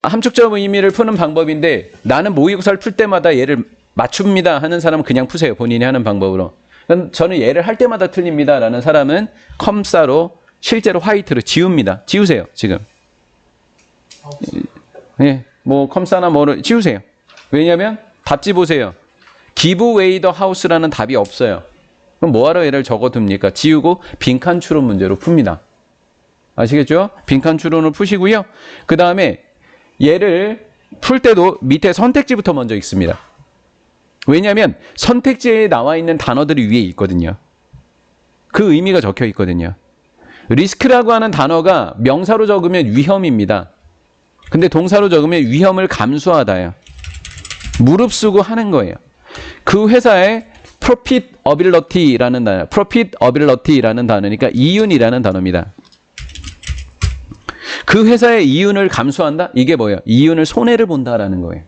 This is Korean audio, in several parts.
함축적 의미를 푸는 방법인데 나는 모의고사를 풀 때마다 얘를 맞춥니다 하는 사람은 그냥 푸세요. 본인이 하는 방법으로. 저는 얘를 할 때마다 틀립니다 라는 사람은 컴사로 실제로 화이트로 지웁니다. 지우세요. 지금. 네, 뭐 컴사나 뭐를 지우세요. 왜냐하면 답지 보세요. Give away the house라는 답이 없어요. 그럼 뭐하러 얘를 적어둡니까? 지우고 빈칸 추론 문제로 풉니다. 아시겠죠? 빈칸 추론을 푸시고요. 그 다음에 얘를 풀 때도 밑에 선택지부터 먼저 읽습니다. 왜냐하면 선택지에 나와 있는 단어들이 위에 있거든요. 그 의미가 적혀 있거든요. 리스크라고 하는 단어가 명사로 적으면 위험입니다. 근데 동사로 적으면 위험을 감수하다요. 무릅쓰고 하는 거예요. 그 회사의 profitability라는 단어, profitability라는 단어니까 이윤이라는 단어입니다. 그 회사의 이윤을 감수한다? 이게 뭐예요? 이윤을 손해를 본다라는 거예요.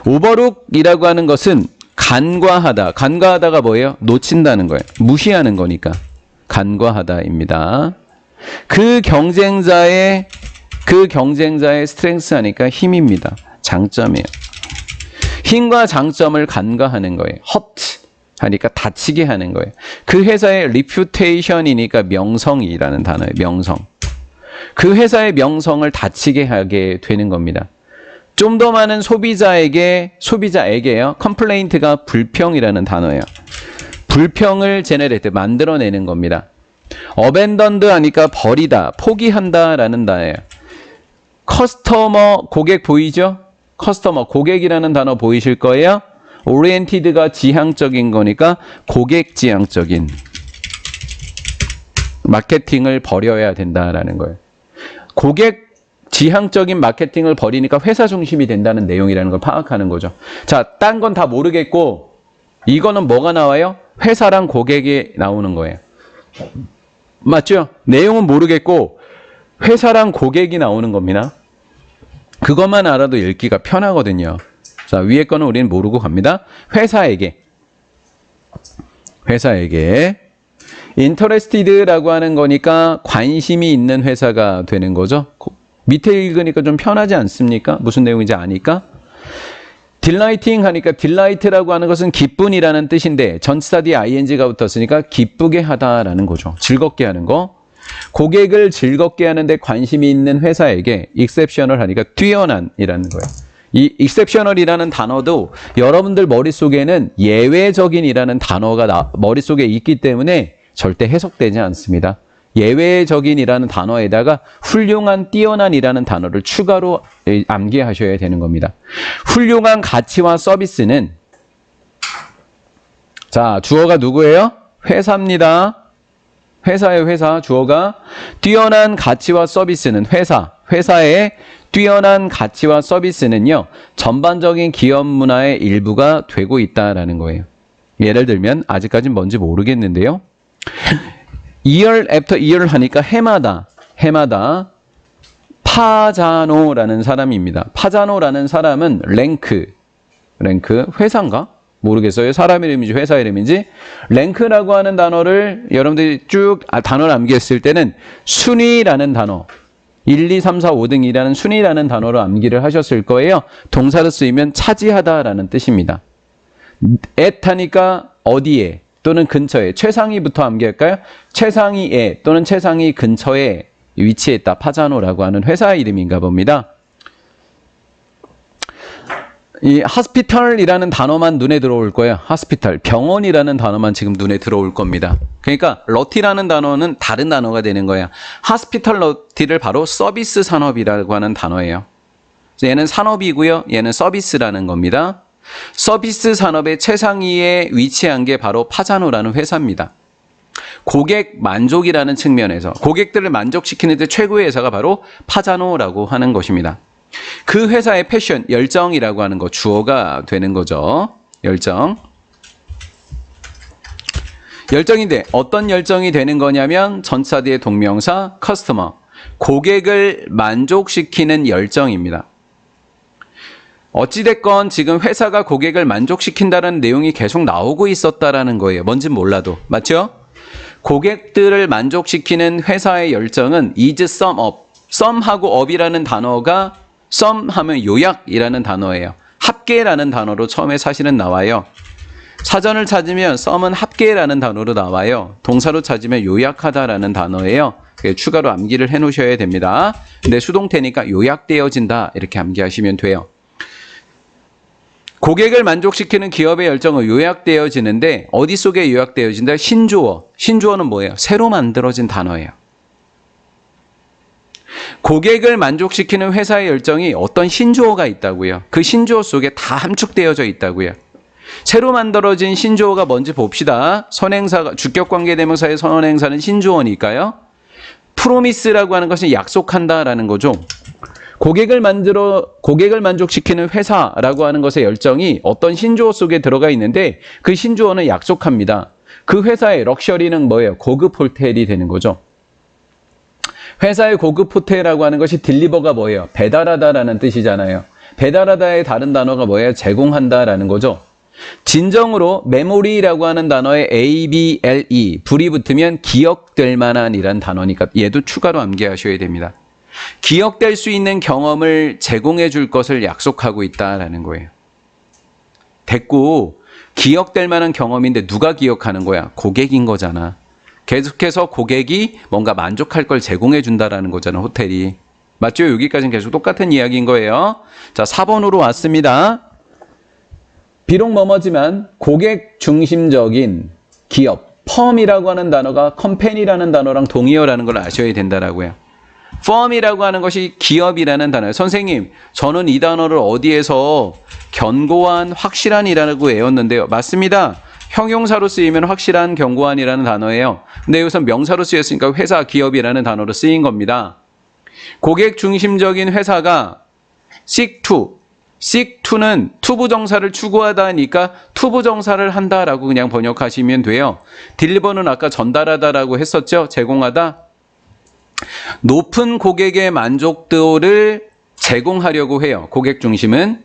오버룩이라고 하는 것은 간과하다. 간과하다가 뭐예요? 놓친다는 거예요. 무시하는 거니까. 간과하다입니다. 그 경쟁자의 스트렝스 하니까 힘입니다. 장점이에요. 힘과 장점을 간과하는 거예요. hurt 하니까 다치게 하는 거예요. 그 회사의 reputation이니까 명성이라는 단어예요. 명성. 그 회사의 명성을 다치게 하게 되는 겁니다. 좀 더 많은 소비자에게요. complaint가 불평이라는 단어예요. 불평을 제네레이트 만들어내는 겁니다. abandoned 하니까 버리다, 포기한다라는 단어예요. 커스터머 고객 보이죠? 커스터머 고객이라는 단어 보이실 거예요. oriented가 지향적인 거니까 고객 지향적인 마케팅을 버려야 된다라는 거예요. 고객 지향적인 마케팅을 버리니까 회사 중심이 된다는 내용이라는 걸 파악하는 거죠. 자, 딴 건 다 모르겠고 이거는 뭐가 나와요? 회사랑 고객이 나오는 거예요. 맞죠? 내용은 모르겠고 회사랑 고객이 나오는 겁니다. 그것만 알아도 읽기가 편하거든요. 자, 위에 거는 우리는 모르고 갑니다. 회사에게 interested라고 하는 거니까 관심이 있는 회사가 되는 거죠. 밑에 읽으니까 좀 편하지 않습니까? 무슨 내용인지 아니까. delighting 하니까 delight라고 하는 것은 기쁨이라는 뜻인데 전치사 뒤에 ing가 붙었으니까 기쁘게 하다라는 거죠. 즐겁게 하는 거. 고객을 즐겁게 하는데 관심이 있는 회사에게 exceptional 하니까 뛰어난이라는 거예요. 이 exceptional이라는 단어도 여러분들 머릿속에는 예외적인이라는 단어가 머릿속에 있기 때문에 절대 해석되지 않습니다. 예외적인이라는 단어에다가 훌륭한, 뛰어난이라는 단어를 추가로 암기하셔야 되는 겁니다. 훌륭한 가치와 서비스는 자, 주어가 누구예요? 회사입니다. 회사예요, 회사. 주어가 뛰어난 가치와 서비스는 회사의 뛰어난 가치와 서비스는요, 전반적인 기업 문화의 일부가 되고 있다라는 거예요. 예를 들면 아직까지는 뭔지 모르겠는데요. year after year 하니까 해마다 파자노라는 사람입니다. 파자노라는 사람은 랭크 회사인가? 모르겠어요. 사람 이름인지 회사 이름인지. 랭크라고 하는 단어를 여러분들이 쭉 단어를 암기했을 때는 순위라는 단어 1, 2, 3, 4, 5등이라는 순위라는 단어로 암기를 하셨을 거예요. 동사로 쓰이면 차지하다라는 뜻입니다. at 하니까 어디에 또는 근처에, 최상위부터 암기할까요? 최상위에 또는 최상위 근처에 위치했다. 파자노라고 하는 회사 이름인가 봅니다. 이 hospital이라는 단어만 눈에 들어올 거예요. hospital, 병원이라는 단어만 지금 눈에 들어올 겁니다. 그러니까 러티라는 단어는 다른 단어가 되는 거예요. hospitality를 바로 서비스 산업이라고 하는 단어예요. 그래서 얘는 산업이고요. 얘는 서비스라는 겁니다. 서비스 산업의 최상위에 위치한 게 바로 파자노라는 회사입니다. 고객 만족이라는 측면에서 고객들을 만족시키는 데 최고의 회사가 바로 파자노라고 하는 것입니다. 그 회사의 패션, 열정이라고 하는 거 주어가 되는 거죠. 열정인데 어떤 열정이 되는 거냐면 전치사 뒤에 동명사 커스터머, 고객을 만족시키는 열정입니다. 어찌됐건 지금 회사가 고객을 만족시킨다는 내용이 계속 나오고 있었다라는 거예요. 뭔진 몰라도. 맞죠? 고객들을 만족시키는 회사의 열정은 is sum up, 썸하고 up이라는 단어가 썸 하면 요약이라는 단어예요. 합계라는 단어로 처음에 사실은 나와요. 사전을 찾으면 썸은 합계라는 단어로 나와요. 동사로 찾으면 요약하다라는 단어예요. 추가로 암기를 해 놓으셔야 됩니다. 근데 수동태니까 요약되어진다 이렇게 암기하시면 돼요. 고객을 만족시키는 기업의 열정은 요약되어지는데 어디 속에 요약되어진다? 신조어. 신조어는 뭐예요? 새로 만들어진 단어예요. 고객을 만족시키는 회사의 열정이 어떤 신조어가 있다고요. 그 신조어 속에 다 함축되어져 있다고요. 새로 만들어진 신조어가 뭔지 봅시다. 선행사가 주격관계대명사의 선행사는 신조어니까요. 프로미스라고 하는 것은 약속한다라는 거죠. 고객을 만족시키는 회사라고 하는 것의 열정이 어떤 신조어 속에 들어가 있는데 그 신조어는 약속합니다. 그 회사의 럭셔리는 뭐예요? 고급 호텔이 되는 거죠. 회사의 고급 호텔이라고 하는 것이 딜리버가 뭐예요? 배달하다라는 뜻이잖아요. 배달하다의 다른 단어가 뭐예요? 제공한다라는 거죠. 진정으로 메모리라고 하는 단어에 ABLE 불이 붙으면 기억될 만한이란 단어니까 얘도 추가로 암기하셔야 됩니다. 기억될 수 있는 경험을 제공해 줄 것을 약속하고 있다라는 거예요. 됐고 기억될 만한 경험인데 누가 기억하는 거야? 고객인 거잖아. 계속해서 고객이 뭔가 만족할 걸 제공해 준다라는 거잖아, 호텔이. 맞죠? 여기까지는 계속 똑같은 이야기인 거예요. 자, 4번으로 왔습니다. 비록 뭐뭐지만 고객 중심적인 기업, 펌이라고 하는 단어가 컴퍼니라는 단어랑 동의어라는 걸 아셔야 된다라고요. 펌이라고 하는 것이 기업이라는 단어예요. 선생님, 저는 이 단어를 어디에서 견고한, 확실한이라고 외웠는데요. 맞습니다. 형용사로 쓰이면 확실한, 견고한이라는 단어예요. 근데 여기서 명사로 쓰였으니까 회사, 기업이라는 단어로 쓰인 겁니다. 고객 중심적인 회사가 seek to는 투부정사를 추구하다 하니까 투부정사를 한다라고 그냥 번역하시면 돼요. 딜리버는 아까 전달하다라고 했었죠. 제공하다. 높은 고객의 만족도를 제공하려고 해요. 고객 중심은.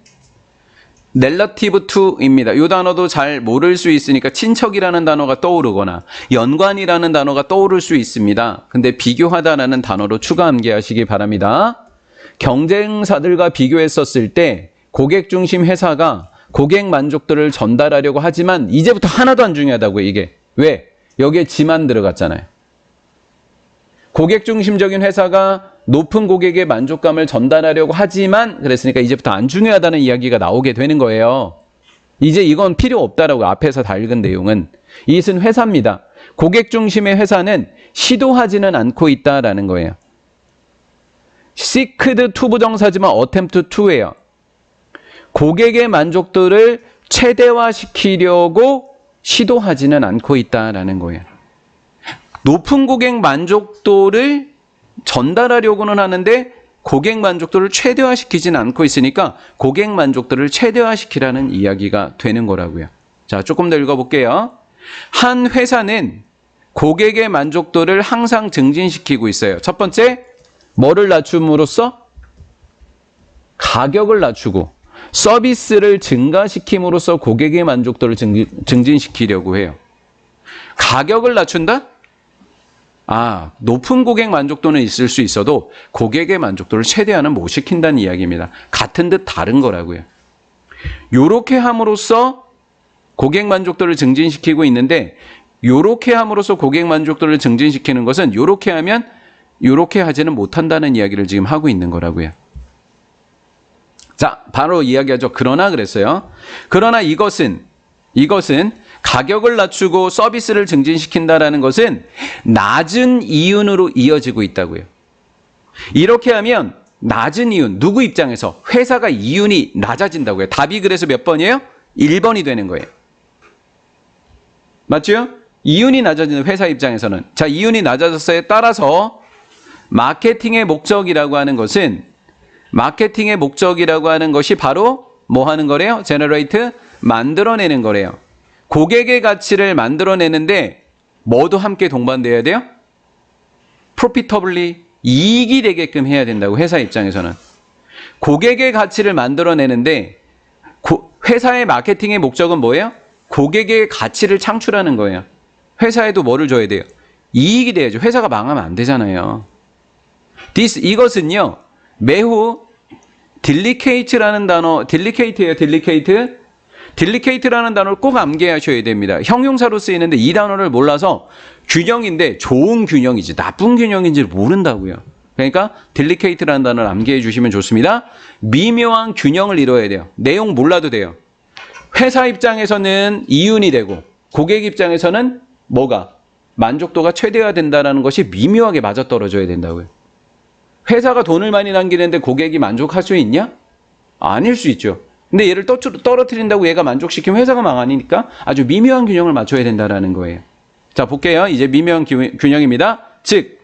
relative to입니다. 이 단어도 잘 모를 수 있으니까 친척이라는 단어가 떠오르거나 연관이라는 단어가 떠오를 수 있습니다. 근데 비교하다라는 단어로 추가 암기하시기 바랍니다. 경쟁사들과 비교했었을 때 고객 중심 회사가 고객 만족도를 전달하려고 하지만 이제부터 하나도 안 중요하다고 이게. 왜? 여기에 지만 들어갔잖아요. 고객 중심적인 회사가 높은 고객의 만족감을 전달하려고 하지만 그랬으니까 이제부터 안 중요하다는 이야기가 나오게 되는 거예요. 이제 이건 필요 없다라고 앞에서 다 읽은 내용은. 이것은 회사입니다. 고객 중심의 회사는 시도하지는 않고 있다라는 거예요. seeked to 부정사지만 attempt to예요. 고객의 만족도를 최대화시키려고 시도하지는 않고 있다라는 거예요. 높은 고객 만족도를 전달하려고는 하는데 고객 만족도를 최대화시키지는 않고 있으니까 고객 만족도를 최대화시키라는 이야기가 되는 거라고요. 자, 조금 더 읽어볼게요. 한 회사는 고객의 만족도를 항상 증진시키고 있어요. 첫 번째, 뭐를 낮춤으로써? 가격을 낮추고 서비스를 증가시킴으로써 고객의 만족도를 증진시키려고 해요. 가격을 낮춘다? 높은 고객 만족도는 있을 수 있어도 고객의 만족도를 최대한은 못 시킨다는 이야기입니다. 같은 듯 다른 거라고요. 요렇게 함으로써 고객 만족도를 증진시키고 있는데 요렇게 함으로써 고객 만족도를 증진시키는 것은 요렇게 하면 요렇게 하지는 못한다는 이야기를 지금 하고 있는 거라고요. 자, 바로 이야기하죠. 그러나 그랬어요. 그러나 이것은 가격을 낮추고 서비스를 증진시킨다라는 것은 낮은 이윤으로 이어지고 있다고요. 이렇게 하면 낮은 이윤, 누구 입장에서? 회사가 이윤이 낮아진다고요. 답이 그래서 몇 번이에요? 1번이 되는 거예요. 맞죠? 이윤이 낮아지는 회사 입장에서는. 자, 이윤이 낮아졌어에 따라서 마케팅의 목적이라고 하는 것이 바로 뭐 하는 거래요? generate, 만들어내는 거래요. 고객의 가치를 만들어내는데 뭐도 함께 동반돼야 돼요? profitably, 이익이 되게끔 해야 된다고, 회사 입장에서는. 고객의 가치를 만들어내는데 회사의 마케팅의 목적은 뭐예요? 고객의 가치를 창출하는 거예요. 회사에도 뭐를 줘야 돼요? 이익이 돼야죠. 회사가 망하면 안 되잖아요. 이것은요, 매우 delicate라는 단어, delicate예요, delicate. delicate라는 단어를 꼭 암기하셔야 됩니다. 형용사로 쓰이는데 이 단어를 몰라서 균형인데 좋은 균형이지 나쁜 균형인지 모른다고요. 그러니까 delicate라는 단어를 암기해 주시면 좋습니다. 미묘한 균형을 이뤄야 돼요. 내용 몰라도 돼요. 회사 입장에서는 이윤이 되고 고객 입장에서는 뭐가? 만족도가 최대화된다는 것이 미묘하게 맞아떨어져야 된다고요. 회사가 돈을 많이 남기는데 고객이 만족할 수 있냐? 아닐 수 있죠. 근데 얘를 떨어뜨린다고 얘가 만족시키면 회사가 망하니까 아주 미묘한 균형을 맞춰야 된다는 거예요. 자, 볼게요. 이제 미묘한 균형입니다. 즉,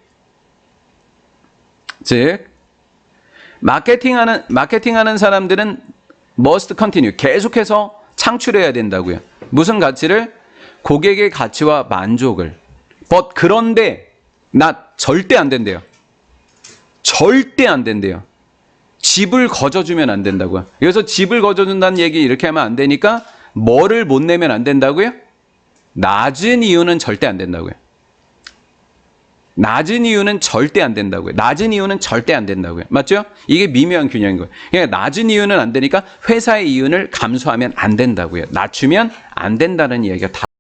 마케팅하는 사람들은 must continue. 계속해서 창출해야 된다고요. 무슨 가치를? 고객의 가치와 만족을. 그런데, 절대 안 된대요. 절대 안 된대요. 집을 거저주면 안 된다고요. 그래서 집을 거저준다는 얘기 이렇게 하면 안 되니까 뭐를 못 내면 안 된다고요? 낮은 이유는 절대 안 된다고요. 낮은 이유는 절대 안 된다고요. 낮은 이유는 절대 안 된다고요. 맞죠? 이게 미묘한 균형인 거예요. 그러니까 낮은 이유는 안 되니까 회사의 이윤을 감수하면 안 된다고요. 낮추면 안 된다는 얘기가 다